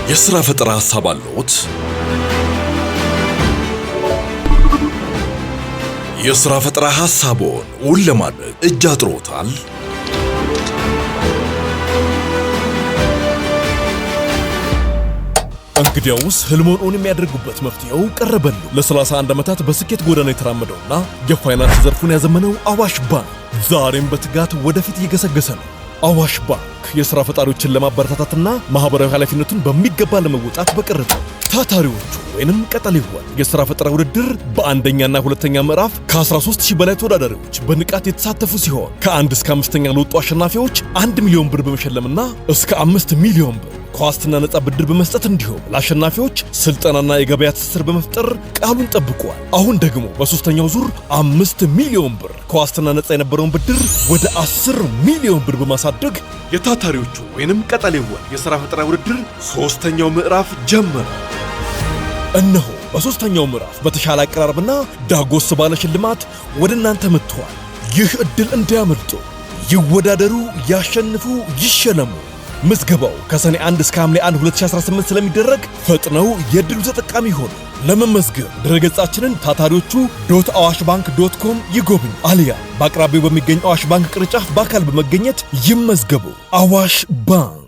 የሥራ ፈጠራ ሐሳብ አለዎት? የሥራ ፈጠራ ሐሳቦን እውን ለማድረግ እጅ አጥሮታል? እንግዲያውስ ህልሞን እውን የሚያደርጉበት መፍትሄው ቀረበሉ። ለ31 ዓመታት በስኬት ጎዳና የተራመደውና የፋይናንስ ዘርፉን ያዘመነው አዋሽ ባንክ ዛሬም በትጋት ወደፊት እየገሰገሰ ነው። አዋሽ ባንክ የሥራ ፈጣሪዎችን ለማበረታታትና ማህበራዊ ኃላፊነቱን በሚገባ ለመወጣት በቀረጸው ታታሪዎቹ ወይንም ቀጠሌዋን የሥራ ፈጠራ ውድድር በአንደኛና ሁለተኛ ምዕራፍ ከ13000 በላይ ተወዳዳሪዎች በንቃት የተሳተፉ ሲሆን ከ1 እስከ 5ኛ ለወጡ አሸናፊዎች 1 ሚሊዮን ብር በመሸለምና እስከ 5 ሚሊዮን ብር ከዋስትና ነጻ ብድር በመስጠት እንዲሁም ለአሸናፊዎች ስልጠናና የገበያ ትስስር በመፍጠር ቃሉን ጠብቋል። አሁን ደግሞ በሶስተኛው ዙር 5 ሚሊዮን ብር ከዋስትና ነጻ የነበረውን ብድር ወደ 10 ሚሊዮን ብር በማሳደግ የታታሪዎቹ ወይንም ቀጠሌዋን የሥራ ፈጠራ ውድድር ሶስተኛው ምዕራፍ ጀመረ። እነሆ በሶስተኛው ምዕራፍ በተሻለ አቀራረብና ዳጎስ ባለ ሽልማት ወደ እናንተ መጥቷል። ይህ ዕድል እንዳያመልጡ። ይወዳደሩ፣ ያሸንፉ፣ ይሸለሙ። ምዝገባው ከሰኔ 1 እስከ ሐምሌ 1 2018 ስለሚደረግ ፈጥነው የዕድሉ ተጠቃሚ ሆኑ። ለመመዝገብ ድረገጻችንን ታታሪዎቹ.awashbank.com ይጎብኙ፣ አሊያ በአቅራቢያው በሚገኝ አዋሽ ባንክ ቅርንጫፍ በአካል በመገኘት ይመዝገቡ። አዋሽ ባንክ